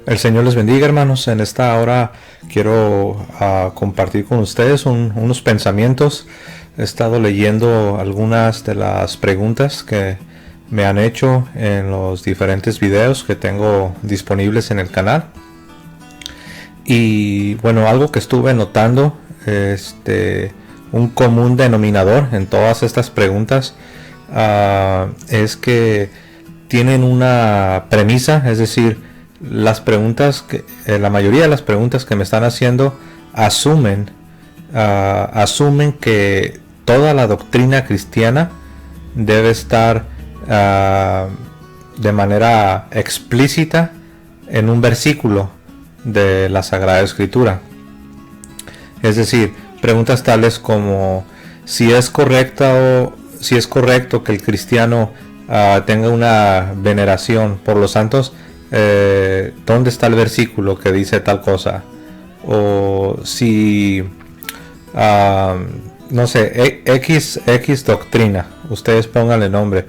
El Señor les bendiga, hermanos. En esta hora quiero compartir con ustedes unos pensamientos. He estado leyendo algunas de las preguntas que me han hecho en los diferentes videos que tengo disponibles en el canal. Y bueno, algo que estuve notando, un común denominador en todas estas preguntas es que tienen una premisa, es decir, las preguntas la mayoría de las preguntas que me están haciendo asumen que toda la doctrina cristiana debe estar de manera explícita en un versículo de la Sagrada Escritura. Es decir, preguntas tales como si es correcto que el cristiano tenga una veneración por los santos. ¿Dónde está el versículo que dice tal cosa? O si no sé, X doctrina, ustedes pónganle nombre.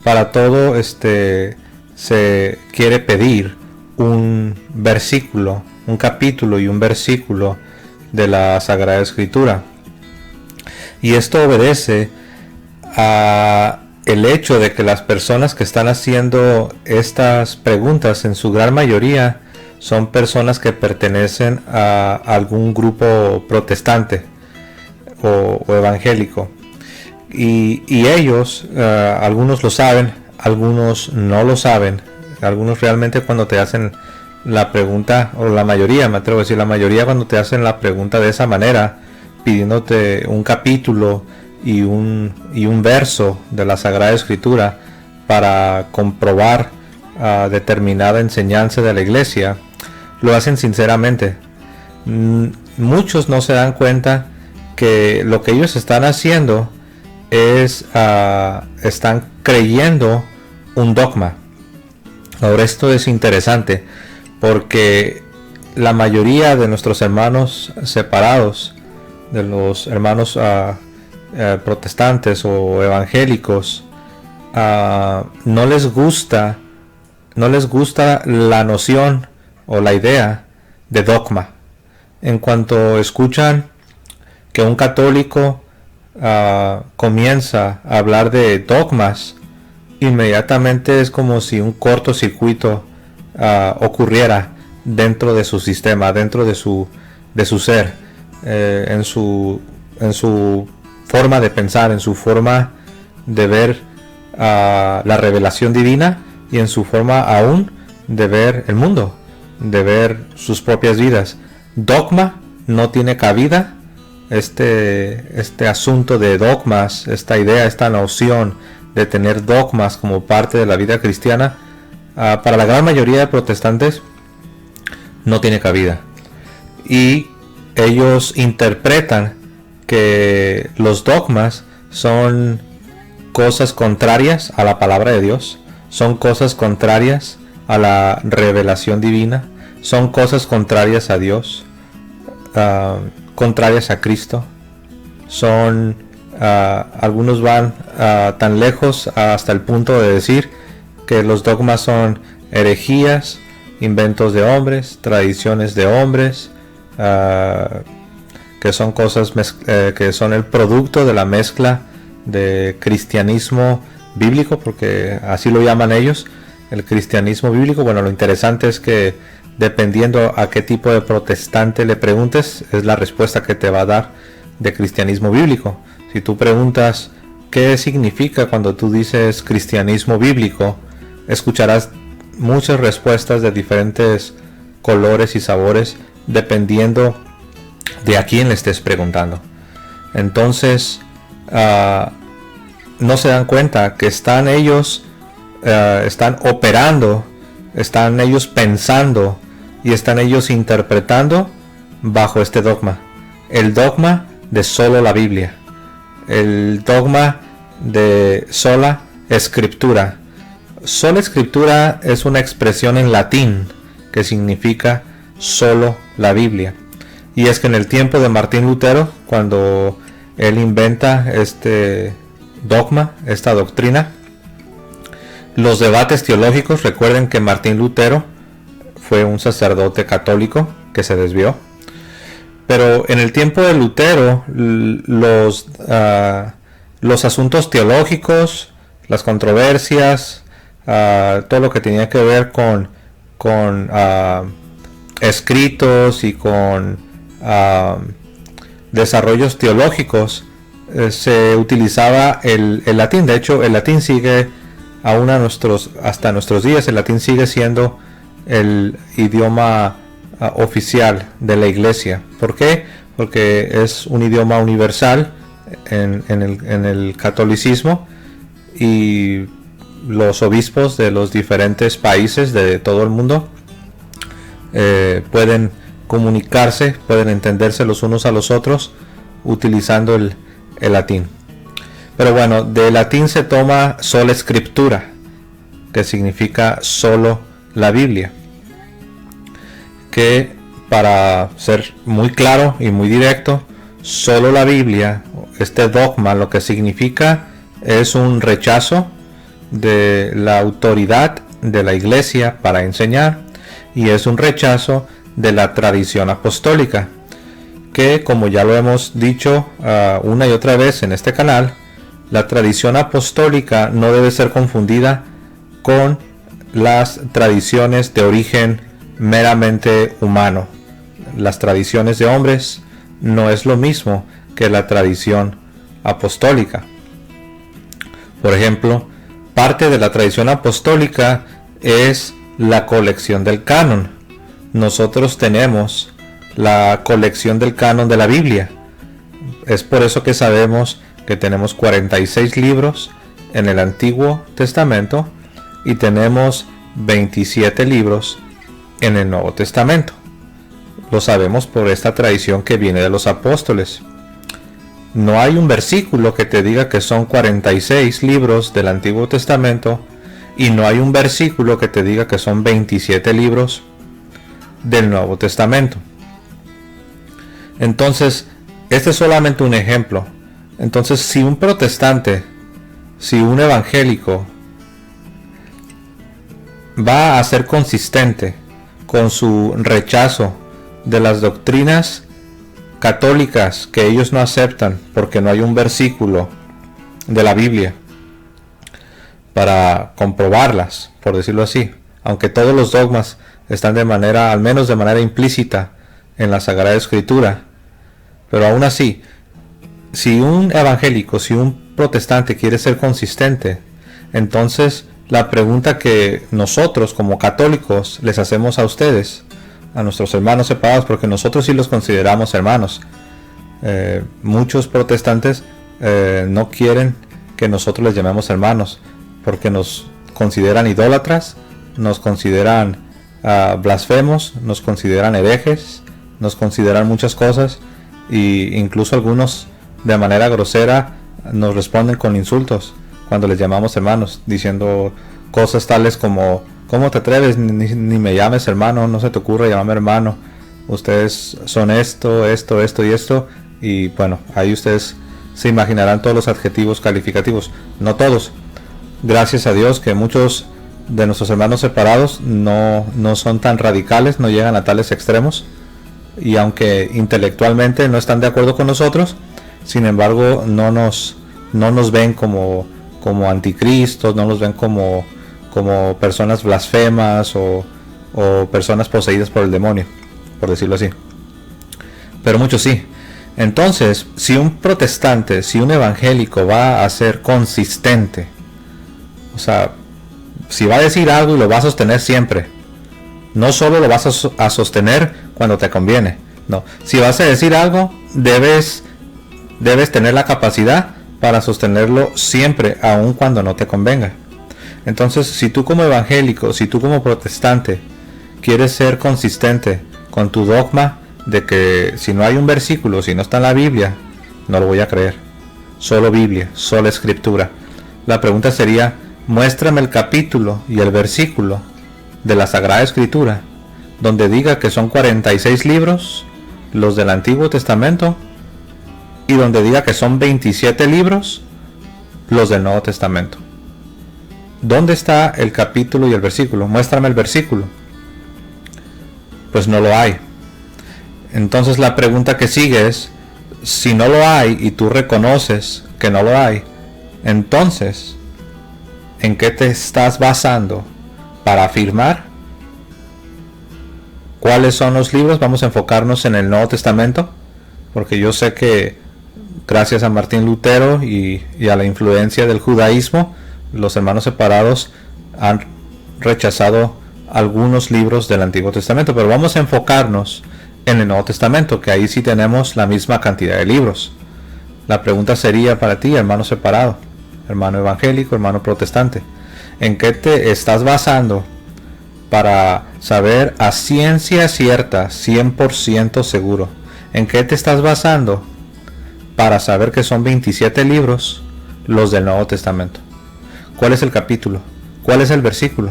Para todo se quiere pedir un versículo, un capítulo y un versículo de la Sagrada Escritura. Y esto obedece a el hecho de que las personas que están haciendo estas preguntas, en su gran mayoría, son personas que pertenecen a algún grupo protestante o evangélico. Y ellos, algunos lo saben, algunos no lo saben. Algunos realmente cuando te hacen la pregunta, o la mayoría, me atrevo a decir, la mayoría cuando te hacen la pregunta de esa manera, pidiéndote un capítulo y un verso de la Sagrada Escritura para comprobar determinada enseñanza de la iglesia, lo hacen sinceramente. Muchos no se dan cuenta que lo que ellos están haciendo es están creyendo un dogma. Ahora, esto es interesante porque la mayoría de nuestros hermanos separados, de los hermanos protestantes o evangélicos, no les gusta la noción o la idea de dogma. En cuanto escuchan que un católico comienza a hablar de dogmas, inmediatamente es como si un cortocircuito ocurriera dentro de su sistema, dentro de su ser, en su forma de pensar, en su forma de ver la revelación divina y en su forma aún de ver el mundo, de ver sus propias vidas. Dogma no tiene cabida. Este asunto de dogmas, esta idea, esta noción de tener dogmas como parte de la vida cristiana, para la gran mayoría de protestantes no tiene cabida. Y ellos interpretan que los dogmas son cosas contrarias a la palabra de Dios, son cosas contrarias a la revelación divina, son cosas contrarias a Dios, contrarias a Cristo. Son algunos van tan lejos hasta el punto de decir que los dogmas son herejías, inventos de hombres, tradiciones de hombres, que son cosas que son el producto de la mezcla de cristianismo bíblico, porque así lo llaman ellos, el cristianismo bíblico. Bueno, lo interesante es que dependiendo a qué tipo de protestante le preguntes, es la respuesta que te va a dar de cristianismo bíblico. Si tú preguntas qué significa cuando tú dices cristianismo bíblico, escucharás muchas respuestas de diferentes colores y sabores dependiendo de a quién le estés preguntando. Entonces no se dan cuenta que están ellos están operando, están ellos pensando y están ellos interpretando bajo este dogma, el dogma de solo la Biblia, el dogma de sola escritura. Sola escritura es una expresión en latín que significa solo la Biblia. Y es que en el tiempo de Martín Lutero, cuando él inventa este dogma, esta doctrina, los debates teológicos, recuerden que Martín Lutero fue un sacerdote católico que se desvió. Pero en el tiempo de Lutero, los asuntos teológicos, las controversias, todo lo que tenía que ver con escritos y con desarrollos teológicos, se utilizaba el latín. De hecho, el latín sigue aún hasta nuestros días. El latín sigue siendo el idioma oficial de la iglesia. ¿Por qué? Porque es un idioma universal en el catolicismo, y los obispos de los diferentes países de todo el mundo pueden comunicarse, pueden entenderse los unos a los otros utilizando el latín. Pero bueno, de latín se toma sola scriptura, que significa solo la Biblia, que, para ser muy claro y muy directo, solo la Biblia, este dogma, lo que significa es un rechazo de la autoridad de la iglesia para enseñar, y es un rechazo de la tradición apostólica, que, como ya lo hemos dicho una y otra vez en este canal, la tradición apostólica no debe ser confundida con las tradiciones de origen meramente humano. Las tradiciones de hombres no es lo mismo que la tradición apostólica. Por ejemplo, parte de la tradición apostólica es la colección del canon. Nosotros tenemos la colección del canon de la Biblia. Es por eso que sabemos que tenemos 46 libros en el Antiguo Testamento y tenemos 27 libros en el Nuevo Testamento. Lo sabemos por esta tradición que viene de los apóstoles. No hay un versículo que te diga que son 46 libros del Antiguo Testamento, y no hay un versículo que te diga que son 27 libros del Nuevo Testamento. Entonces, este es solamente un ejemplo. Entonces, si un protestante, si un evangélico va a ser consistente con su rechazo de las doctrinas católicas que ellos no aceptan porque no hay un versículo de la Biblia para comprobarlas, por decirlo así, aunque todos los dogmas están al menos de manera implícita en la Sagrada Escritura, pero aún así, si un evangélico, si un protestante quiere ser consistente, entonces la pregunta que nosotros como católicos les hacemos a ustedes, a nuestros hermanos separados, porque nosotros sí los consideramos hermanos, muchos protestantes no quieren que nosotros les llamemos hermanos, porque nos consideran idólatras, nos consideran blasfemos, nos consideran herejes, nos consideran muchas cosas, e incluso algunos de manera grosera nos responden con insultos cuando les llamamos hermanos, diciendo cosas tales como: ¿cómo te atreves? Ni me llames hermano, no se te ocurre llamarme hermano, ustedes son esto y esto. Y bueno, ahí ustedes se imaginarán todos los adjetivos calificativos. No todos, gracias a Dios que muchos de nuestros hermanos separados no son tan radicales, no llegan a tales extremos, y aunque intelectualmente no están de acuerdo con nosotros, sin embargo no nos ven como anticristos, no nos ven como personas blasfemas o personas poseídas por el demonio, por decirlo así. Pero muchos sí. Entonces, si un protestante, si un evangélico va a ser consistente, o sea, si va a decir algo y lo va a sostener siempre, no solo lo vas a sostener cuando te conviene, no. Si vas a decir algo, debes tener la capacidad para sostenerlo siempre, aun cuando no te convenga. Entonces, si tú como evangélico, si tú como protestante quieres ser consistente con tu dogma de que si no hay un versículo, si no está en la Biblia, no lo voy a creer, solo Biblia, sola Escritura, la pregunta sería: muéstrame el capítulo y el versículo de la Sagrada Escritura donde diga que son 46 libros los del Antiguo Testamento y donde diga que son 27 libros los del Nuevo Testamento. ¿Dónde está el capítulo y el versículo? Muéstrame el versículo. pues no lo hay. Entonces la pregunta que sigue es, si no lo hay y tú reconoces que no lo hay, entonces, ¿en qué te estás basando para afirmar cuáles son los libros? Vamos a enfocarnos en el Nuevo Testamento, porque yo sé que gracias a Martín Lutero y a la influencia del judaísmo, los hermanos separados han rechazado algunos libros del Antiguo Testamento, pero vamos a enfocarnos en el Nuevo Testamento, que ahí sí tenemos la misma cantidad de libros. La pregunta sería para ti, hermano separado, hermano evangélico, hermano protestante, ¿en qué te estás basando para saber a ciencia cierta, 100% seguro? ¿En qué te estás basando para saber que son 27 libros los del Nuevo Testamento? ¿Cuál es el capítulo? ¿Cuál es el versículo?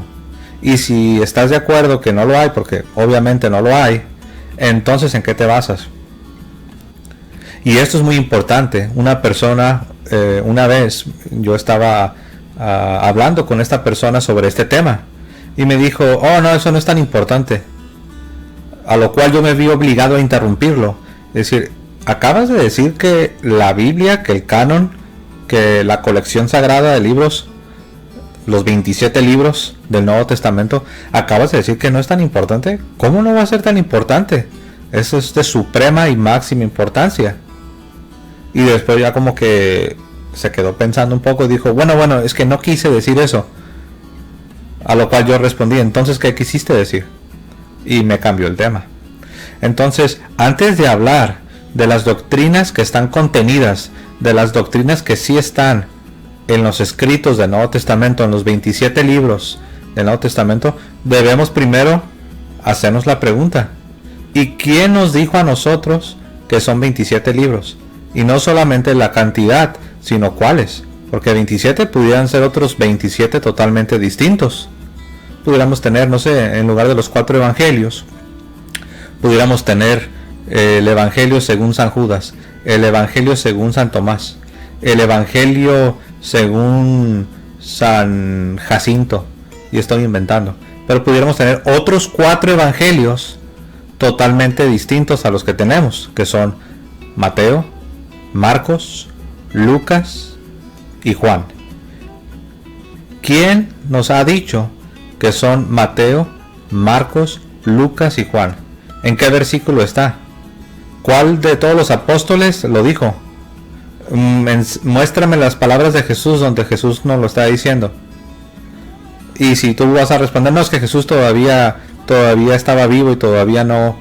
Y si estás de acuerdo que no lo hay, porque obviamente no lo hay, entonces ¿en qué te basas? Y esto es muy importante. Una persona, una vez yo estaba hablando con esta persona sobre este tema y me dijo, oh no, eso no es tan importante. A lo cual yo me vi obligado a interrumpirlo. Es decir, acabas de decir que la Biblia, que el canon, que la colección sagrada de libros, los 27 libros del Nuevo Testamento, acabas de decir que no es tan importante. ¿Cómo no va a ser tan importante? Eso es de suprema y máxima importancia. Y después ya como que se quedó pensando un poco y dijo, bueno, es que no quise decir eso. A lo cual yo respondí, entonces ¿qué quisiste decir? Y me cambió el tema. Entonces, antes de hablar de las doctrinas que están contenidas, de las doctrinas que sí están en los escritos del Nuevo Testamento, en los 27 libros del Nuevo Testamento, debemos primero hacernos la pregunta, ¿y quién nos dijo a nosotros que son 27 libros? Y no solamente la cantidad, sino cuáles, porque 27 pudieran ser otros 27 totalmente distintos. Pudiéramos tener, no sé, en lugar de los 4 evangelios, pudiéramos tener el evangelio según San Judas, el evangelio según San Tomás, el evangelio según San Jacinto, y estoy inventando, pero pudiéramos tener otros 4 evangelios totalmente distintos a los que tenemos, que son Mateo, Marcos, Lucas y Juan. ¿Quién nos ha dicho que son Mateo, Marcos, Lucas y Juan? ¿En qué versículo está? ¿Cuál de todos los apóstoles lo dijo? Muéstrame las palabras de Jesús donde Jesús nos lo está diciendo. Y si tú vas a responder, no, es que Jesús todavía estaba vivo y todavía no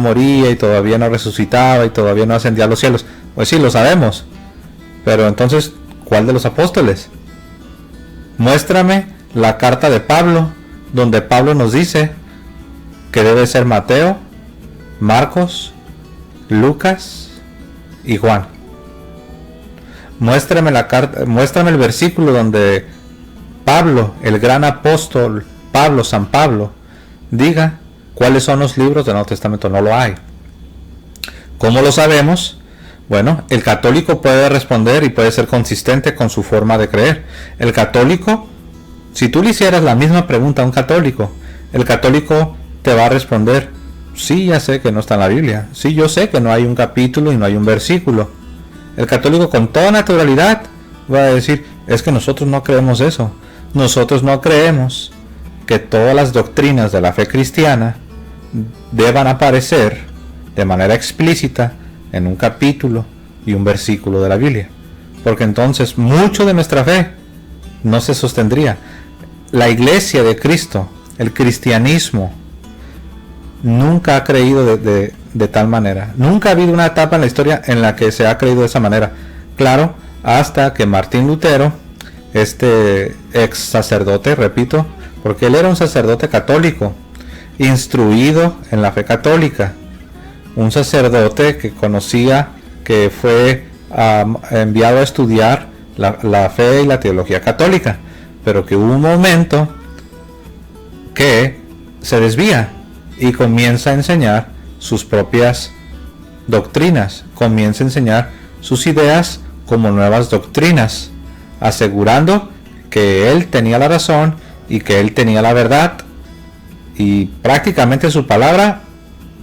moría y todavía no resucitaba y todavía no ascendía a los cielos. Pues sí, lo sabemos. Pero entonces, ¿cuál de los apóstoles? Muéstrame la carta de Pablo, donde Pablo nos dice que debe ser Mateo, Marcos, Lucas y Juan. Muéstrame la carta, muéstrame el versículo donde Pablo, el gran apóstol Pablo, San Pablo, diga cuáles son los libros del Nuevo Testamento. No lo hay. ¿Cómo lo sabemos? Bueno, el católico puede responder y puede ser consistente con su forma de creer. El católico, si tú le hicieras la misma pregunta a un católico, el católico te va a responder, sí, ya sé que no está en la Biblia, sí, yo sé que no hay un capítulo y no hay un versículo. El católico con toda naturalidad va a decir, es que nosotros no creemos eso. Nosotros no creemos que todas las doctrinas de la fe cristiana deban aparecer de manera explícita en un capítulo y un versículo de la Biblia, porque entonces mucho de nuestra fe no se sostendría. La Iglesia de Cristo, el cristianismo, nunca ha creído de tal manera. Nunca ha habido una etapa en la historia en la que se ha creído de esa manera. Claro, hasta que Martín Lutero, este ex sacerdote, repito, porque él era un sacerdote católico, instruido en la fe católica, un sacerdote que conocía, que fue enviado a estudiar la fe y la teología católica, pero que hubo un momento que se desvía y comienza a enseñar sus propias doctrinas, comienza a enseñar sus ideas como nuevas doctrinas, asegurando que él tenía la razón y que él tenía la verdad Y prácticamente su palabra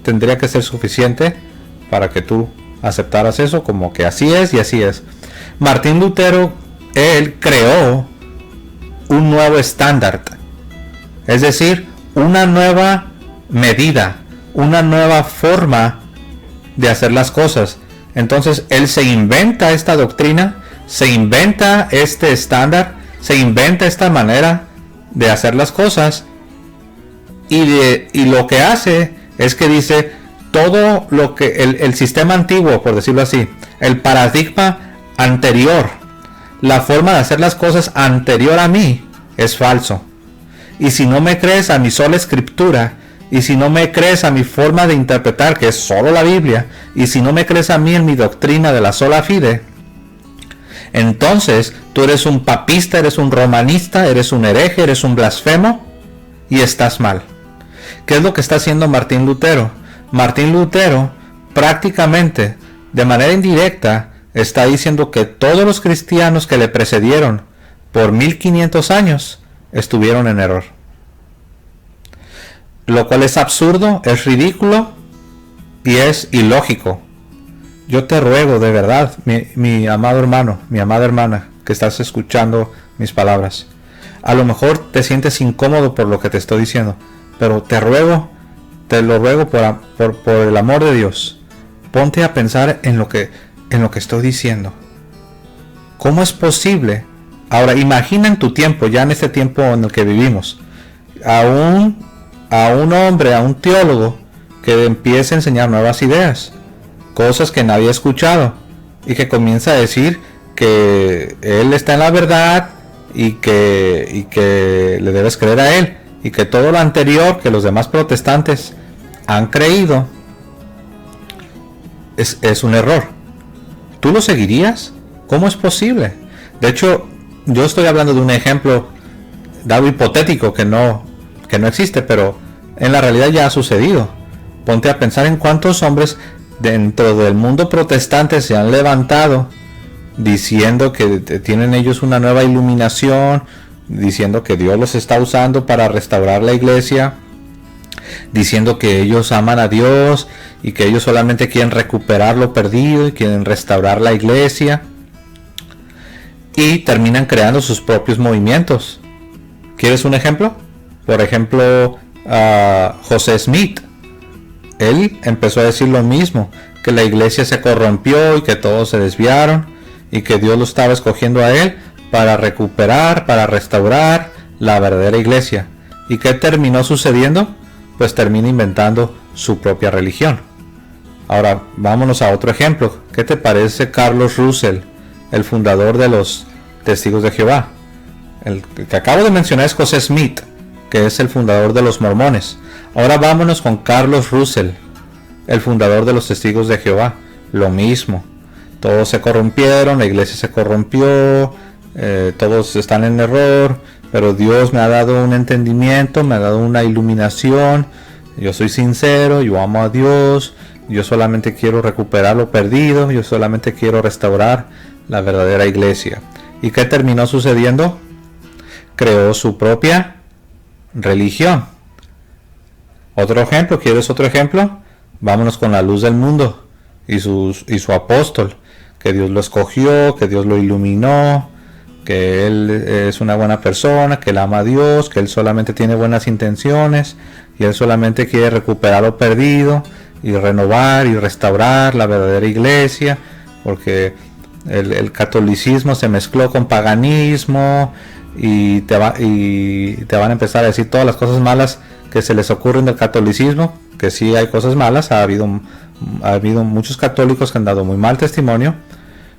tendría que ser suficiente para que tú aceptaras eso como que así es y así es. Martín Lutero, él creó un nuevo estándar, es decir, una nueva medida, una nueva forma de hacer las cosas. Entonces él se inventa esta doctrina, se inventa este estándar, se inventa esta manera de hacer las cosas, y lo que hace es que dice todo lo que el sistema antiguo, por decirlo así, el paradigma anterior, la forma de hacer las cosas anterior a mí es falso. Y si no me crees a mi sola escritura, y si no me crees a mi forma de interpretar, que es solo la Biblia, y si no me crees a mí en mi doctrina de la sola fide, entonces tú eres un papista, eres un romanista, eres un hereje, eres un blasfemo y estás mal. ¿Qué es lo que está haciendo Martín Lutero? Martín Lutero prácticamente, de manera indirecta, está diciendo que todos los cristianos que le precedieron por 1500 años estuvieron en error. Lo cual es absurdo, es ridículo y es ilógico. Yo te ruego de verdad, mi amado hermano, mi amada hermana, que estás escuchando mis palabras. A lo mejor te sientes incómodo por lo que te estoy diciendo, pero te lo ruego por el amor de Dios. Ponte a pensar en lo que estoy diciendo. ¿Cómo es posible? Ahora imagina en tu tiempo, ya en este tiempo en el que vivimos, a un hombre, a un teólogo que empiece a enseñar nuevas ideas, cosas que nadie ha escuchado, y que comienza a decir que él está en la verdad y que le debes creer a él, y que todo lo anterior que los demás protestantes han creído es un error. ¿Tú lo seguirías? ¿Cómo es posible? De hecho, yo estoy hablando de un ejemplo dado hipotético que no existe, pero en la realidad ya ha sucedido. Ponte a pensar en cuántos hombres dentro del mundo protestante se han levantado diciendo que tienen ellos una nueva iluminación, diciendo que Dios los está usando para restaurar la iglesia, diciendo que ellos aman a Dios y que ellos solamente quieren recuperar lo perdido y quieren restaurar la iglesia, y terminan creando sus propios movimientos. ¿Quieres un ejemplo? Por ejemplo, José Smith. Él empezó a decir lo mismo, que la iglesia se corrompió y que todos se desviaron y que Dios lo estaba escogiendo a él para recuperar, para restaurar la verdadera iglesia. ¿Y qué terminó sucediendo? Pues termina inventando su propia religión. Ahora vámonos a otro ejemplo. ¿Qué te parece Carlos Russell, el fundador de los Testigos de Jehová? El que acabo de mencionar es José Smith, que es el fundador de los mormones. Ahora vámonos con Carlos Russell, el fundador de los Testigos de Jehová. Lo mismo. Todos se corrompieron, la iglesia se corrompió, todos están en error, pero Dios me ha dado un entendimiento, me ha dado una iluminación. Yo soy sincero, yo amo a Dios, yo solamente quiero recuperar lo perdido, yo solamente quiero restaurar la verdadera iglesia. ¿Y qué terminó sucediendo? Creó su propia religión. Otro ejemplo, ¿quieres otro ejemplo? Vámonos con la luz del mundo y su apóstol, que Dios lo escogió, que Dios lo iluminó, que él es una buena persona, que él ama a Dios, que él solamente tiene buenas intenciones y él solamente quiere recuperar lo perdido y renovar y restaurar la verdadera iglesia, porque el catolicismo se mezcló con paganismo y te van a empezar a decir todas las cosas malas que se les ocurren del catolicismo, que sí hay cosas malas, ha habido muchos católicos que han dado muy mal testimonio,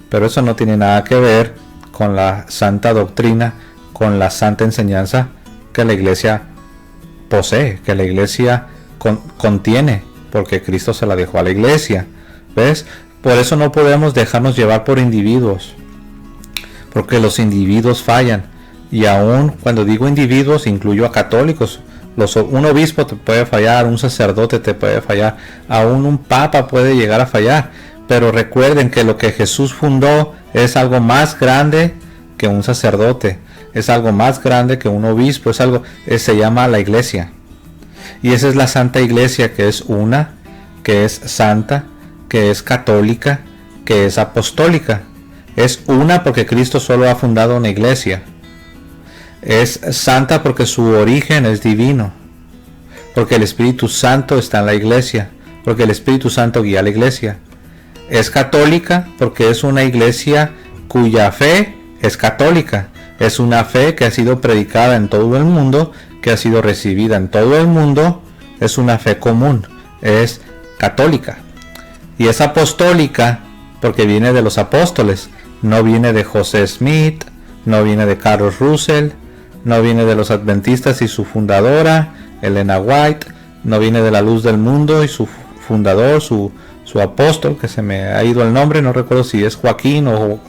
pero eso no tiene nada que ver con la santa doctrina, con la santa enseñanza que la iglesia posee, que la iglesia contiene, porque Cristo se la dejó a la iglesia. ¿Ves? Por eso no podemos dejarnos llevar por individuos, porque los individuos fallan, y aún cuando digo individuos incluyo a católicos. Un obispo te puede fallar, un sacerdote te puede fallar, aún un papa puede llegar a fallar, pero recuerden que lo que Jesús fundó es algo más grande que un sacerdote, es algo más grande que un obispo, se llama la iglesia. Y esa es la Santa Iglesia, que es una, que es santa, que es católica, que es apostólica. Es una porque Cristo solo ha fundado una iglesia. Es santa porque su origen es divino. Porque el Espíritu Santo está en la iglesia. Porque el Espíritu Santo guía a la iglesia. Es católica porque es una iglesia cuya fe es católica. Es una fe que ha sido predicada en todo el mundo, que ha sido recibida en todo el mundo. Es una fe común. Es católica. Y es apostólica porque viene de los apóstoles. No viene de José Smith, no viene de Carlos Russell, no viene de los adventistas y su fundadora, Elena White, no viene de la Luz del Mundo y su fundador, su apóstol, que se me ha ido el nombre, no recuerdo si es Joaquín o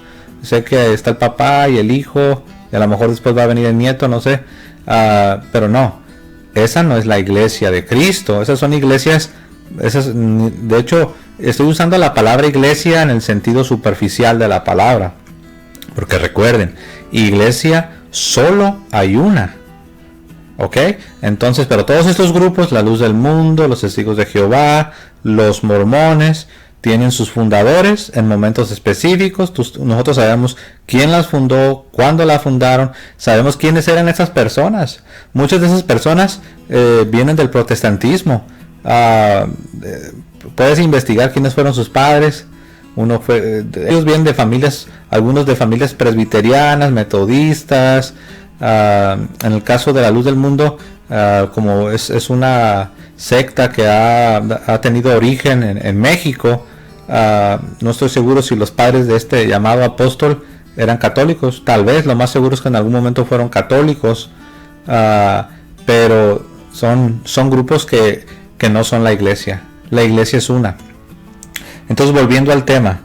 sé que está el papá y el hijo, y a lo mejor después va a venir el nieto, no sé, pero no, esa no es la iglesia de Cristo. Esas son iglesias, de hecho, estoy usando la palabra iglesia en el sentido superficial de la palabra, porque recuerden, iglesia solo hay una, ¿ok? Entonces, pero todos estos grupos, la Luz del Mundo, los Testigos de Jehová, los mormones, tienen sus fundadores en momentos específicos. Nosotros sabemos quién las fundó, cuándo la fundaron, sabemos quiénes eran esas personas. Muchas de esas personas vienen del protestantismo. Puedes investigar quiénes fueron sus padres. Ellos vienen de familias, algunos de familias presbiterianas, metodistas. En el caso de la Luz del Mundo, como es una secta que ha tenido origen en México, no estoy seguro si los padres de este llamado apóstol eran católicos. Tal vez, lo más seguro es que en algún momento fueron católicos, pero son grupos que no son la iglesia. La iglesia es una. Entonces, volviendo al tema,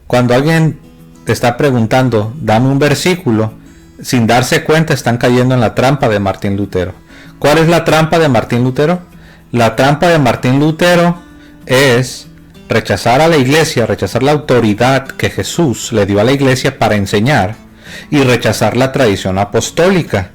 cuando alguien te está preguntando, dame un versículo, sin darse cuenta están cayendo en la trampa de Martín Lutero. ¿Cuál es la trampa de Martín Lutero? La trampa de Martín Lutero es rechazar a la iglesia, rechazar la autoridad que Jesús le dio a la iglesia para enseñar, y rechazar la tradición apostólica.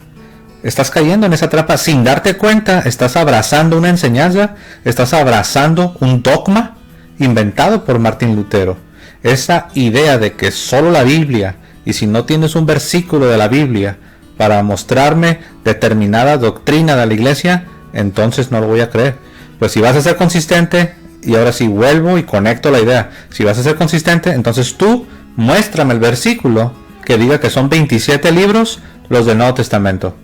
Estás cayendo en esa trampa sin darte cuenta. Estás abrazando una enseñanza, estás abrazando un dogma inventado por Martín Lutero. Esa idea de que solo la Biblia, y si no tienes un versículo de la Biblia para mostrarme determinada doctrina de la iglesia, entonces no lo voy a creer. Pues si vas a ser consistente, y ahora sí vuelvo y conecto la idea, si vas a ser consistente, entonces tú muéstrame el versículo que diga que son 27 libros los del Nuevo Testamento.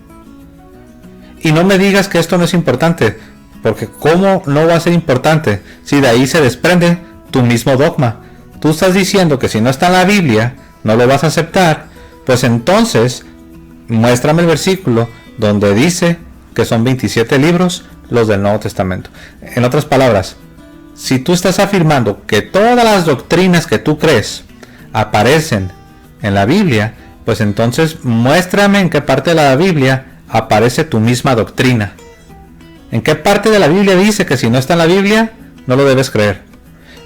Y no me digas que esto no es importante, porque ¿cómo no va a ser importante si de ahí se desprende tu mismo dogma? Tú estás diciendo que si no está en la Biblia, no lo vas a aceptar. Pues entonces, muéstrame el versículo donde dice que son 27 libros los del Nuevo Testamento. En otras palabras, si tú estás afirmando que todas las doctrinas que tú crees aparecen en la Biblia, pues entonces muéstrame en qué parte de la Biblia aparece tu misma doctrina. ¿En qué parte de la Biblia dice que si no está en la Biblia, no lo debes creer?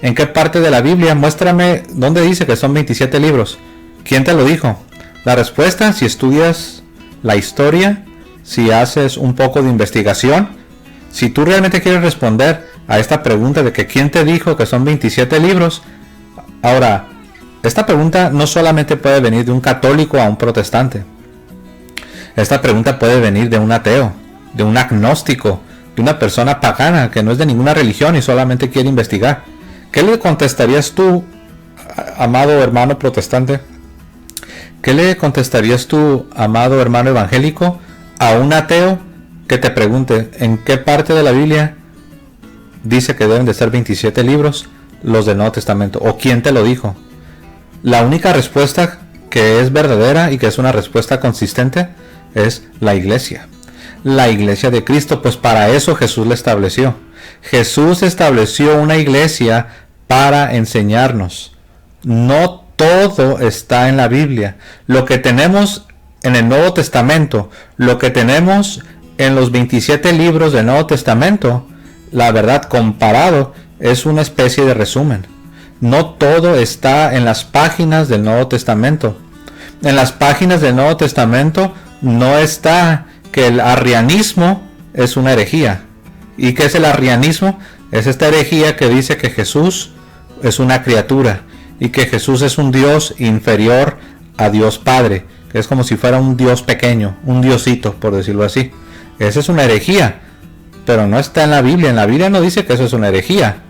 ¿En qué parte de la Biblia? Muéstrame dónde dice que son 27 libros. ¿Quién te lo dijo? La respuesta, si estudias la historia, si haces un poco de investigación, si tú realmente quieres responder a esta pregunta de que quién te dijo que son 27 libros. Ahora, esta pregunta no solamente puede venir de un católico a un protestante. Esta pregunta puede venir de un ateo, de un agnóstico, de una persona pagana que no es de ninguna religión y solamente quiere investigar. ¿Qué le contestarías tú, amado hermano protestante? ¿Qué le contestarías tú, amado hermano evangélico, a un ateo que te pregunte en qué parte de la Biblia dice que deben de ser 27 libros los del Nuevo Testamento? ¿O quién te lo dijo? La única respuesta que es verdadera y que es una respuesta consistente es la iglesia. La iglesia de Cristo, pues para eso Jesús la estableció. Jesús estableció una iglesia para enseñarnos. No todo está en la Biblia. Lo que tenemos en el Nuevo Testamento, lo que tenemos en los 27 libros del Nuevo Testamento, la verdad, comparado, es una especie de resumen. No todo está en las páginas del Nuevo Testamento. En las páginas del Nuevo Testamento no está que el arrianismo es una herejía. ¿Y qué es el arrianismo? Es esta herejía que dice que Jesús es una criatura y que Jesús es un Dios inferior a Dios Padre, que es como si fuera un Dios pequeño, un diosito, por decirlo así. Esa es una herejía, pero no está en la Biblia. En la Biblia no dice que eso es una herejía.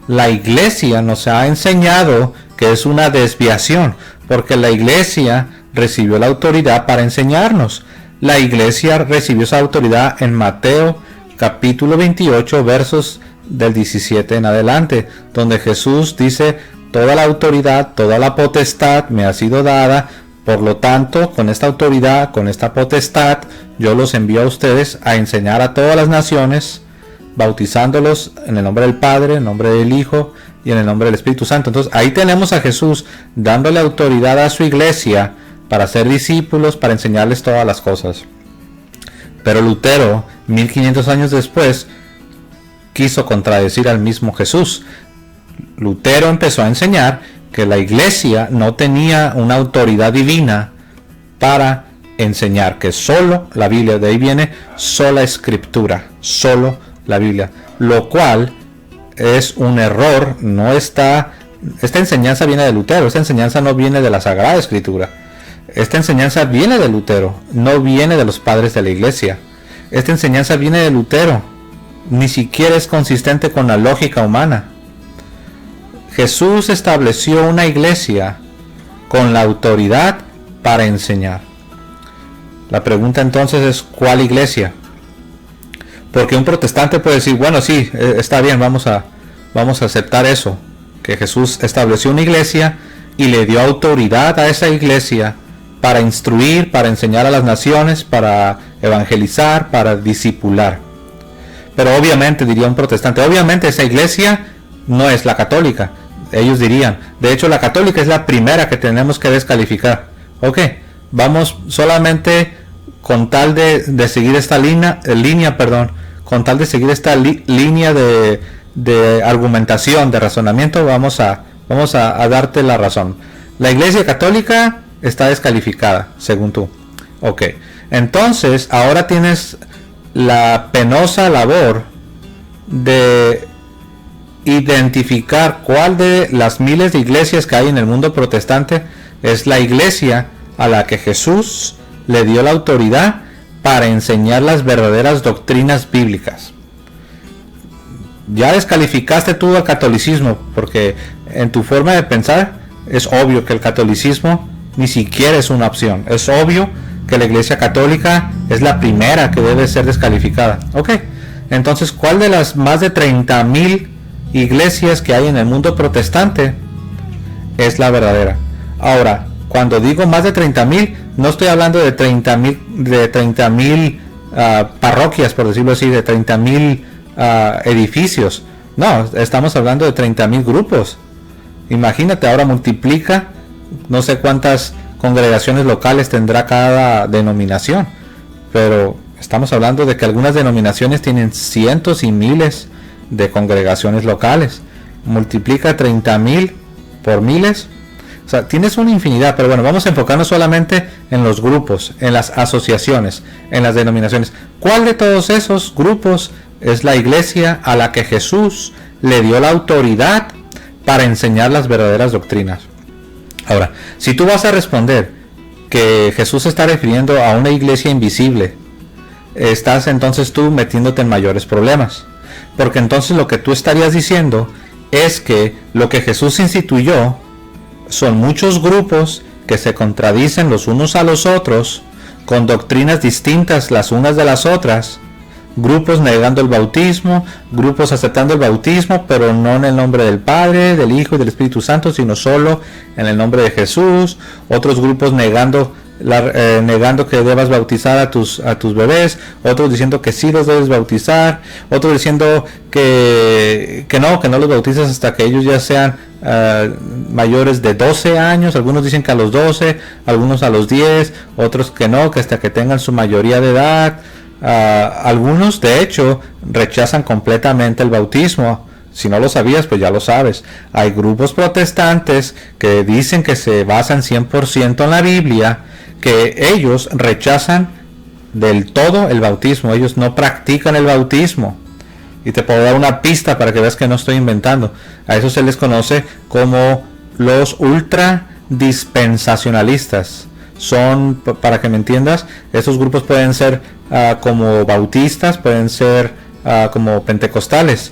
La iglesia nos ha enseñado que es una desviación, porque la iglesia recibió la autoridad para enseñarnos. La iglesia recibió esa autoridad en Mateo capítulo 28, versos del 17 en adelante, donde Jesús dice: toda la autoridad, toda la potestad me ha sido dada, por lo tanto, con esta autoridad, con esta potestad, yo los envío a ustedes a enseñar a todas las naciones, bautizándolos en el nombre del Padre, en el nombre del Hijo y en el nombre del Espíritu Santo. Entonces ahí tenemos a Jesús dándole autoridad a su iglesia para ser discípulos, para enseñarles todas las cosas. Pero Lutero, 1500 años después, quiso contradecir al mismo Jesús. Lutero empezó a enseñar que la iglesia no tenía una autoridad divina para enseñar, que solo la Biblia, de ahí viene sola escritura, solo la Biblia, lo cual es un error. Esta enseñanza viene de Lutero, esta enseñanza no viene de la Sagrada Escritura. Esta enseñanza viene de Lutero, no viene de los padres de la iglesia. Esta enseñanza viene de Lutero, ni siquiera es consistente con la lógica humana. Jesús estableció una iglesia con la autoridad para enseñar. La pregunta entonces es: ¿cuál iglesia? Porque un protestante puede decir: bueno, sí, está bien, vamos a aceptar eso, que Jesús estableció una iglesia y le dio autoridad a esa iglesia para instruir, para enseñar a las naciones, para evangelizar, para discipular. Pero obviamente, diría un protestante, obviamente esa iglesia no es la católica. Ellos dirían: de hecho la católica es la primera que tenemos que descalificar. Ok, vamos solamente con tal de seguir esta línea, con tal de seguir esta línea de argumentación, de razonamiento, vamos a darte la razón. La iglesia católica está descalificada, según tú. Ok, entonces ahora tienes la penosa labor de identificar cuál de las miles de iglesias que hay en el mundo protestante es la iglesia a la que Jesús le dio la autoridad para enseñar las verdaderas doctrinas bíblicas. Ya descalificaste tú al catolicismo, porque en tu forma de pensar es obvio que el catolicismo ni siquiera es una opción. Es obvio que la iglesia católica es la primera que debe ser descalificada. Ok, entonces, ¿cuál de las más de 30,000 iglesias que hay en el mundo protestante es la verdadera? Ahora, cuando digo más de 30,000, no estoy hablando de 30,000 parroquias, por decirlo así, de 30,000 edificios. No, estamos hablando de 30,000 grupos. Imagínate, ahora multiplica, no sé cuántas congregaciones locales tendrá cada denominación, pero estamos hablando de que algunas denominaciones tienen cientos y miles de congregaciones locales. Multiplica 30,000 por miles. O sea, tienes una infinidad, pero bueno, vamos a enfocarnos solamente en los grupos, en las asociaciones, en las denominaciones. ¿Cuál de todos esos grupos es la iglesia a la que Jesús le dio la autoridad para enseñar las verdaderas doctrinas? Ahora, si tú vas a responder que Jesús se está refiriendo a una iglesia invisible, estás entonces tú metiéndote en mayores problemas. Porque entonces lo que tú estarías diciendo es que lo que Jesús instituyó son muchos grupos que se contradicen los unos a los otros, con doctrinas distintas las unas de las otras, grupos negando el bautismo, grupos aceptando el bautismo, pero no en el nombre del Padre, del Hijo y del Espíritu Santo, sino solo en el nombre de Jesús, otros grupos negando que debas bautizar a tus bebés, otros diciendo que sí los debes bautizar, otros diciendo que no los bautizas hasta que ellos ya sean mayores de 12 años, algunos dicen que a los 12, algunos a los 10, otros que no, que hasta que tengan su mayoría de edad. Algunos de hecho rechazan completamente el bautismo. Si no lo sabías, pues ya lo sabes. Hay grupos protestantes que dicen que se basan 100% en la Biblia, que ellos rechazan del todo el bautismo. Ellos no practican el bautismo. Y te puedo dar una pista para que veas que no estoy inventando. A eso se les conoce como los ultradispensacionalistas. Son, para que me entiendas, esos grupos pueden ser como bautistas, pueden ser como pentecostales.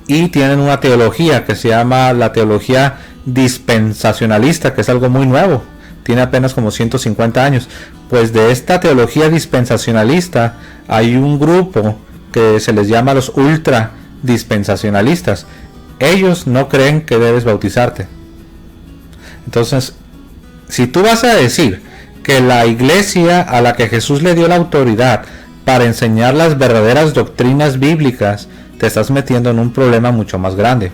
Y tienen una teología que se llama la teología dispensacionalista, que es algo muy nuevo. Tiene apenas como 150 años. Pues de esta teología dispensacionalista hay un grupo que se les llama los ultradispensacionalistas. Ellos no creen que debes bautizarte. Entonces, si tú vas a decir que la iglesia a la que Jesús le dio la autoridad para enseñar las verdaderas doctrinas bíblicas, te estás metiendo en un problema mucho más grande.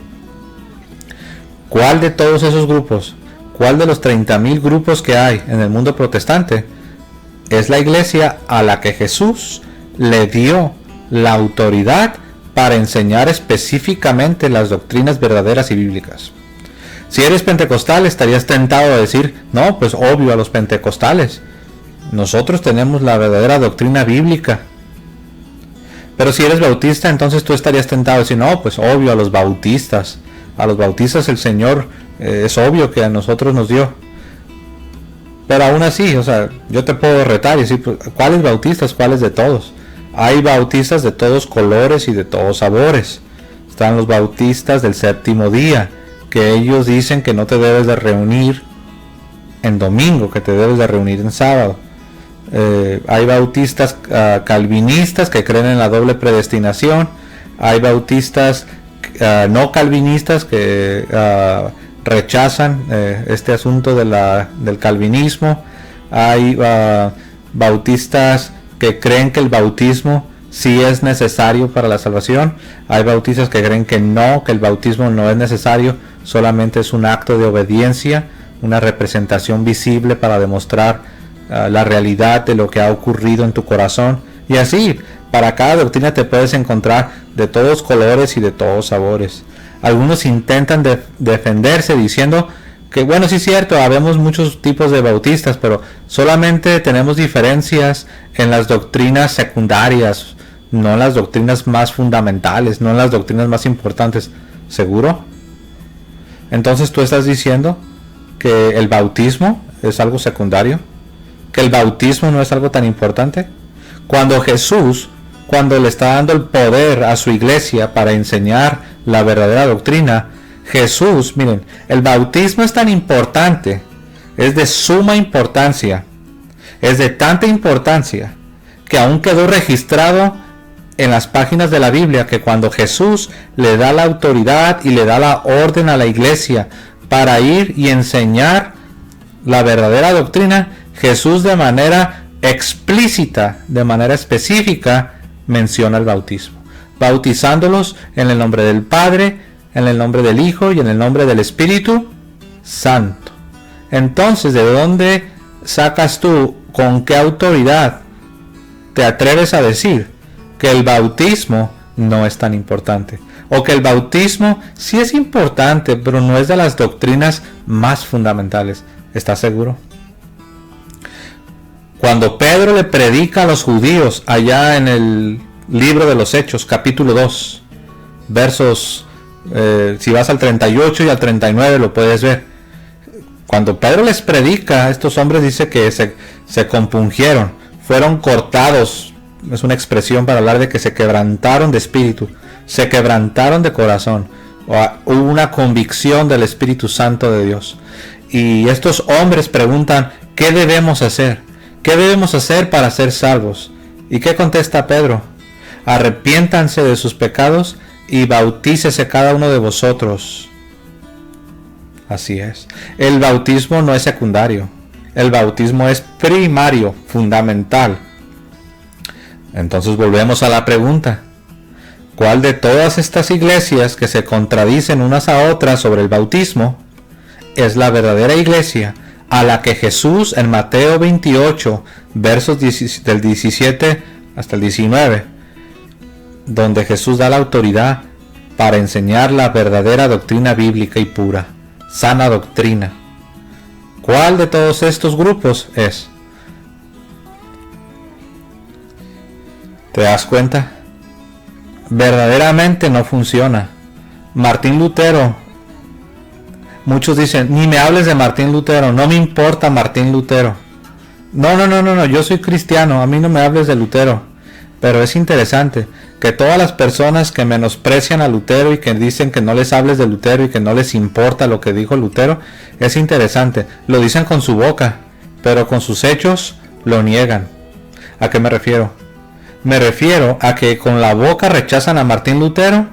¿Cuál de todos esos grupos, cuál de los 30,000 grupos que hay en el mundo protestante es la iglesia a la que Jesús le dio la autoridad para enseñar específicamente las doctrinas verdaderas y bíblicas? Si eres pentecostal, estarías tentado a decir, no, pues obvio a los pentecostales. Nosotros tenemos la verdadera doctrina bíblica. Pero si eres bautista, entonces tú estarías tentado a decir, no, pues obvio a los bautistas. A los bautistas el Señor es obvio que a nosotros nos dio. Pero aún así, o sea, yo te puedo retar y decir, ¿cuáles bautistas? ¿Cuáles de todos? Hay bautistas de todos colores y de todos sabores. Están los bautistas del séptimo día, que ellos dicen que no te debes de reunir en domingo, que te debes de reunir en sábado. Hay bautistas calvinistas que creen en la doble predestinación. Hay bautistas no calvinistas que rechazan este asunto del calvinismo. Hay bautistas que creen que el bautismo sí es necesario para la salvación. Hay bautistas que creen que no, que el bautismo no es necesario, solamente es un acto de obediencia, una representación visible para demostrar la realidad de lo que ha ocurrido en tu corazón. Y así, para cada doctrina te puedes encontrar de todos colores y de todos sabores. Algunos intentan defenderse diciendo que bueno, sí es cierto, habemos muchos tipos de bautistas, pero solamente tenemos diferencias en las doctrinas secundarias, no en las doctrinas más fundamentales, no en las doctrinas más importantes. ¿Seguro? Entonces tú estás diciendo que el bautismo es algo secundario, que el bautismo no es algo tan importante. Cuando Jesús, cuando le está dando el poder a su iglesia para enseñar la verdadera doctrina, Jesús, miren, el bautismo es tan importante, es de suma importancia, es de tanta importancia que aún quedó registrado en las páginas de la Biblia que cuando Jesús le da la autoridad y le da la orden a la iglesia para ir y enseñar la verdadera doctrina, Jesús de manera explícita, de manera específica, menciona el bautismo, bautizándolos en el nombre del Padre, en el nombre del Hijo y en el nombre del Espíritu Santo. Entonces, ¿de dónde sacas tú, con qué autoridad te atreves a decir que el bautismo no es tan importante? O que el bautismo sí es importante, pero no es de las doctrinas más fundamentales. ¿Estás seguro? Cuando Pedro le predica a los judíos allá en el libro de los Hechos, capítulo 2, versos, si vas al 38 y al 39 lo puedes ver. Cuando Pedro les predica a estos hombres, dice que se compungieron, fueron cortados. Es una expresión para hablar de que se quebrantaron de espíritu, se quebrantaron de corazón. Hubo una convicción del Espíritu Santo de Dios. Y estos hombres preguntan, ¿qué debemos hacer? ¿Qué debemos hacer para ser salvos? ¿Y qué contesta Pedro? Arrepiéntanse de sus pecados y bautícese cada uno de vosotros. Así es. El bautismo no es secundario. El bautismo es primario, fundamental. Entonces volvemos a la pregunta. ¿Cuál de todas estas iglesias que se contradicen unas a otras sobre el bautismo es la verdadera iglesia a la que Jesús en Mateo 28, versos del 17 hasta el 19, donde Jesús da la autoridad para enseñar la verdadera doctrina bíblica y pura, sana doctrina? ¿Cuál de todos estos grupos es? ¿Te das cuenta? verdaderamente no funciona. Martín Lutero, muchos dicen, ni me hables de Martín Lutero, no me importa Martín Lutero. No, yo soy cristiano, a mí no me hables de Lutero. Pero es interesante que todas las personas que menosprecian a Lutero y que dicen que no les hables de Lutero y que no les importa lo que dijo Lutero, es interesante, lo dicen con su boca, pero con sus hechos lo niegan. ¿A qué me refiero? Me refiero a que con la boca rechazan a Martín Lutero,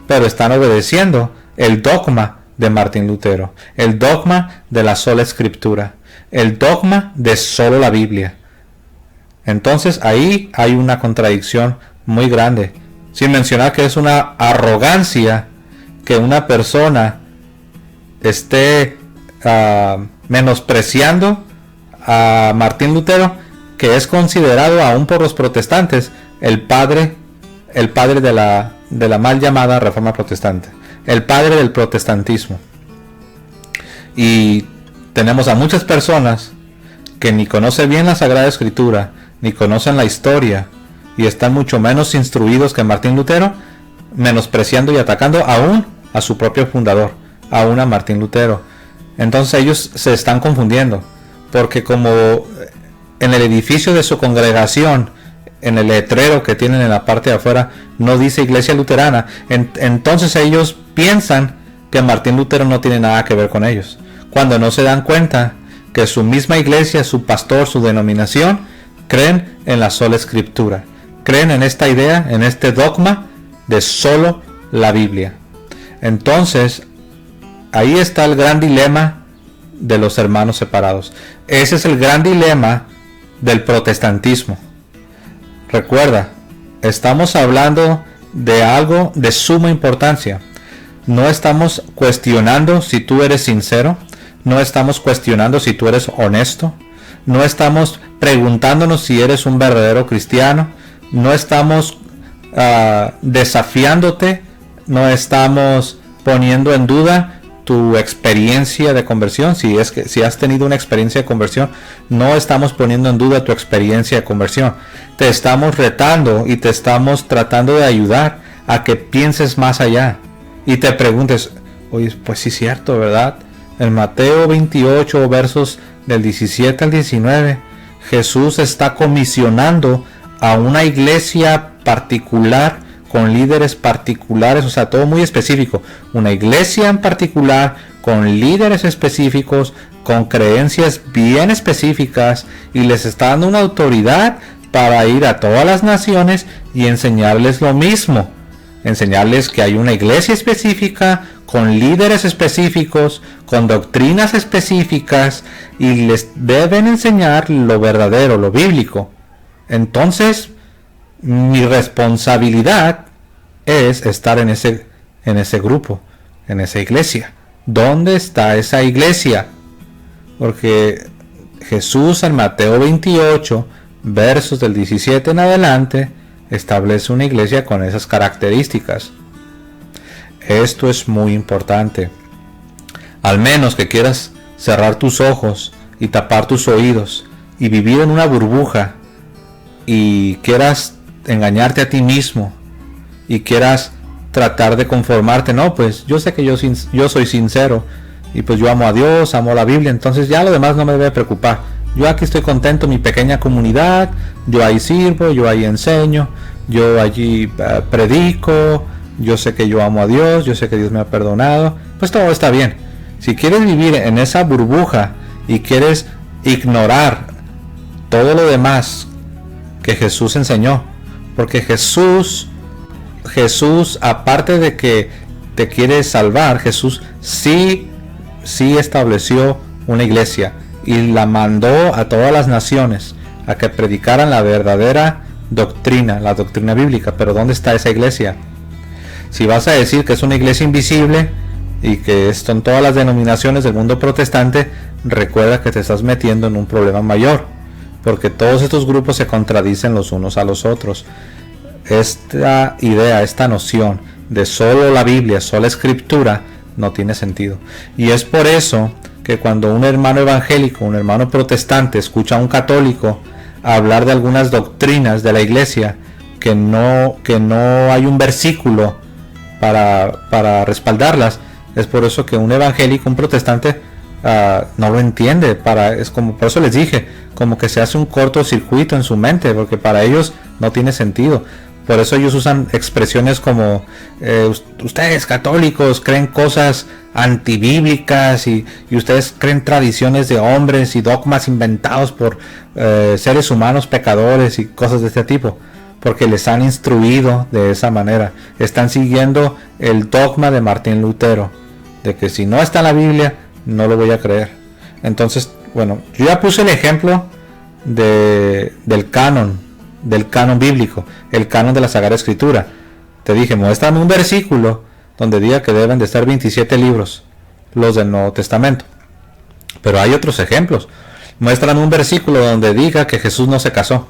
pero están obedeciendo el dogma de Martín Lutero, el dogma de la sola escritura, el dogma de solo la Biblia. Entonces ahí hay una contradicción muy grande, sin mencionar que es una arrogancia que una persona esté menospreciando a Martín Lutero, que es considerado aún por los protestantes el padre de la mal llamada Reforma Protestante, el padre del protestantismo. Y tenemos a muchas personas que ni conocen bien la Sagrada Escritura, ni conocen la historia, y están mucho menos instruidos que Martín Lutero, menospreciando y atacando aún a su propio fundador, aún a Martín Lutero. Entonces ellos se están confundiendo, porque como en el edificio de su congregación, en el letrero que tienen en la parte de afuera, no dice Iglesia Luterana, entonces ellos piensan que Martín Lutero no tiene nada que ver con ellos, cuando no se dan cuenta que su misma iglesia, su pastor, su denominación, creen en la sola escritura, creen en esta idea, en este dogma de solo la Biblia. Entonces, ahí está el gran dilema de los hermanos separados. Ese es el gran dilema del protestantismo. Recuerda, estamos hablando de algo de suma importancia. No estamos cuestionando si tú eres sincero, no estamos cuestionando si tú eres honesto, no estamos preguntándonos si eres un verdadero cristiano, no estamos desafiándote, no estamos poniendo en duda tu experiencia de conversión. Si has tenido una experiencia de conversión, no estamos poniendo en duda tu experiencia de conversión. Te estamos retando y te estamos tratando de ayudar a que pienses más allá y te preguntes, oye, pues sí es cierto, ¿verdad? En Mateo 28, versos del 17 al 19, Jesús está comisionando a una iglesia particular con líderes particulares, o sea, todo muy específico. Una iglesia en particular con líderes específicos, con creencias bien específicas, y les está dando una autoridad para ir a todas las naciones y enseñarles lo mismo. Enseñarles que hay una iglesia específica, con líderes específicos, con doctrinas específicas, y les deben enseñar lo verdadero, lo bíblico. Entonces, mi responsabilidad es estar en ese grupo, en esa iglesia. ¿Dónde está esa iglesia? Porque Jesús en Mateo 28, versos del 17 en adelante, establece una iglesia con esas características. Esto es muy importante. Al menos que quieras cerrar tus ojos y tapar tus oídos y vivir en una burbuja y quieras engañarte a ti mismo y quieras tratar de conformarte, no, pues yo sé que yo soy sincero y pues yo amo a Dios, amo la Biblia, entonces ya lo demás no me debe preocupar. Yo aquí estoy contento en mi pequeña comunidad, yo ahí sirvo, yo ahí enseño, yo allí predico, yo sé que yo amo a Dios, yo sé que Dios me ha perdonado, pues todo está bien. Si quieres vivir en esa burbuja y quieres ignorar todo lo demás que Jesús enseñó, porque Jesús, aparte de que te quiere salvar, Jesús sí estableció una iglesia y la mandó a todas las naciones a que predicaran la verdadera doctrina, la doctrina bíblica. Pero ¿dónde está esa iglesia? Si vas a decir que es una iglesia invisible y que son todas las denominaciones del mundo protestante, recuerda que te estás metiendo en un problema mayor, porque todos estos grupos se contradicen los unos a los otros. Esta idea, esta noción de solo la Biblia, sola escritura, no tiene sentido. Y es por eso que cuando un hermano evangélico, un hermano protestante, escucha a un católico hablar de algunas doctrinas de la iglesia que no hay un versículo para respaldarlas. Es por eso que un evangélico, un protestante, no lo entiende. Es como, por eso les dije, como que se hace un cortocircuito en su mente, porque para ellos no tiene sentido. Por eso ellos usan expresiones como ustedes católicos creen cosas antibíblicas y ustedes creen tradiciones de hombres y dogmas inventados por seres humanos pecadores y cosas de este tipo, porque les han instruido de esa manera. Están siguiendo el dogma de Martín Lutero, de que si no está en la Biblia, no lo voy a creer. Entonces, bueno, yo ya puse el ejemplo del canon bíblico, el canon de la Sagrada Escritura. Te dije, muéstrame un versículo donde diga que deben de estar 27 libros, los del Nuevo Testamento. Pero hay otros ejemplos. Muéstrame un versículo donde diga que Jesús no se casó.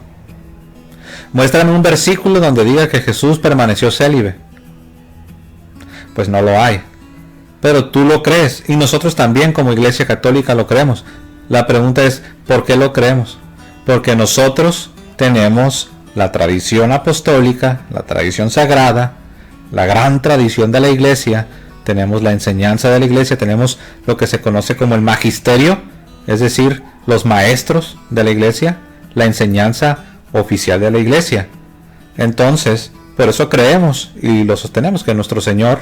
Muéstrame un versículo donde diga que Jesús permaneció célibe. Pues no lo hay. Pero tú lo crees, y nosotros también como Iglesia Católica lo creemos. La pregunta es, ¿por qué lo creemos? Porque nosotros tenemos la tradición apostólica, la tradición sagrada, la gran tradición de la Iglesia, tenemos la enseñanza de la Iglesia, tenemos lo que se conoce como el magisterio, es decir, los maestros de la Iglesia, la enseñanza oficial de la Iglesia. Entonces, por eso creemos y lo sostenemos que nuestro Señor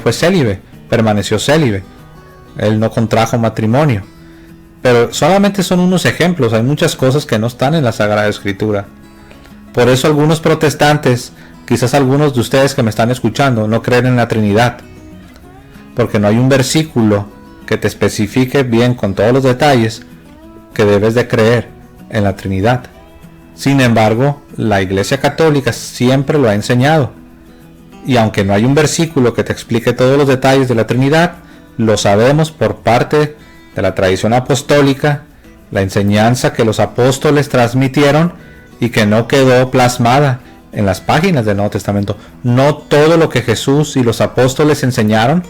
fue célibe, permaneció célibe, Él no contrajo matrimonio. Pero solamente son unos ejemplos, hay muchas cosas que no están en la Sagrada Escritura. Por eso algunos protestantes, quizás algunos de ustedes que me están escuchando, no creen en la Trinidad, porque no hay un versículo que te especifique bien con todos los detalles que debes de creer en la Trinidad. Sin embargo, la Iglesia Católica siempre lo ha enseñado, y aunque no hay un versículo que te explique todos los detalles de la Trinidad, lo sabemos por parte de la tradición apostólica, la enseñanza que los apóstoles transmitieron y que no quedó plasmada en las páginas del Nuevo Testamento. No todo lo que Jesús y los apóstoles enseñaron,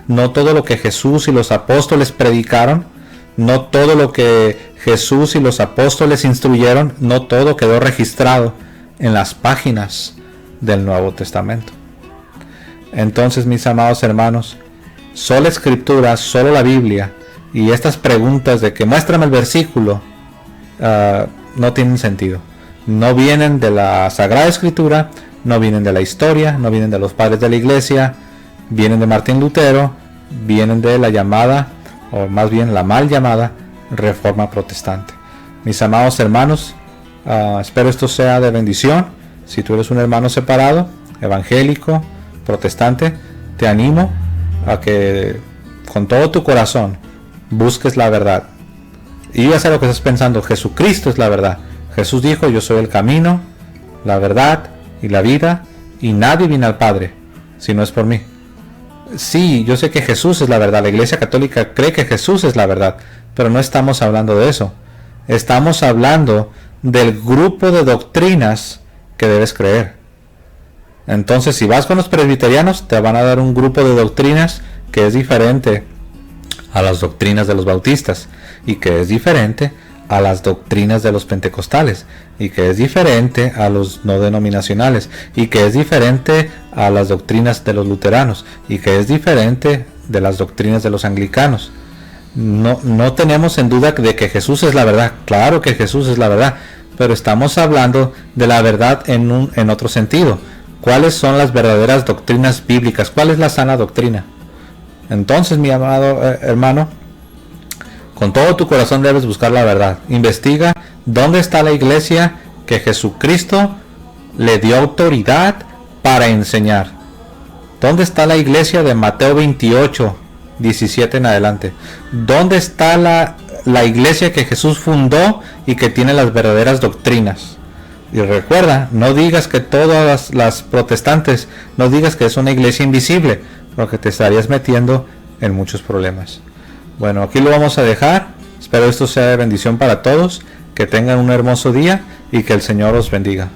no todo lo que Jesús y los apóstoles predicaron, no todo lo que Jesús y los apóstoles instruyeron, no todo quedó registrado en las páginas del Nuevo Testamento. Entonces, mis amados hermanos, sola Escritura, solo la Biblia, y estas preguntas de que muéstrame el versículo no tienen sentido. No vienen de la Sagrada Escritura, no vienen de la historia, no vienen de los padres de la Iglesia, vienen de Martín Lutero, vienen de la llamada, o más bien la mal llamada, Reforma Protestante. Mis amados hermanos, espero esto sea de bendición. Si tú eres un hermano separado, evangélico, protestante, te animo a que con todo tu corazón busques la verdad. Y ya sé lo que estás pensando, Jesucristo es la verdad. Jesús dijo, yo soy el camino, la verdad y la vida, y nadie viene al Padre si no es por mí. Sí, yo sé que Jesús es la verdad, la Iglesia Católica cree que Jesús es la verdad, pero no estamos hablando de eso. Estamos hablando del grupo de doctrinas que debes creer. Entonces, si vas con los presbiterianos, te van a dar un grupo de doctrinas que es diferente a las doctrinas de los bautistas, y que es diferente a las doctrinas de los pentecostales, y que es diferente a los no denominacionales, y que es diferente a las doctrinas de los luteranos, y que es diferente de las doctrinas de los anglicanos. No tenemos en duda de que Jesús es la verdad. Claro que Jesús es la verdad, pero estamos hablando de la verdad en otro sentido. ¿Cuáles son las verdaderas doctrinas bíblicas? ¿Cuál es la sana doctrina? Entonces, mi amado hermano, con todo tu corazón debes buscar la verdad. Investiga dónde está la iglesia que Jesucristo le dio autoridad para enseñar. ¿Dónde está la iglesia de Mateo 28, 17 en adelante? ¿Dónde está la iglesia que Jesús fundó y que tiene las verdaderas doctrinas? Y recuerda, no digas que todas las protestantes, no digas que es una iglesia invisible, porque te estarías metiendo en muchos problemas. Bueno, aquí lo vamos a dejar. Espero esto sea de bendición para todos. Que tengan un hermoso día y que el Señor os bendiga.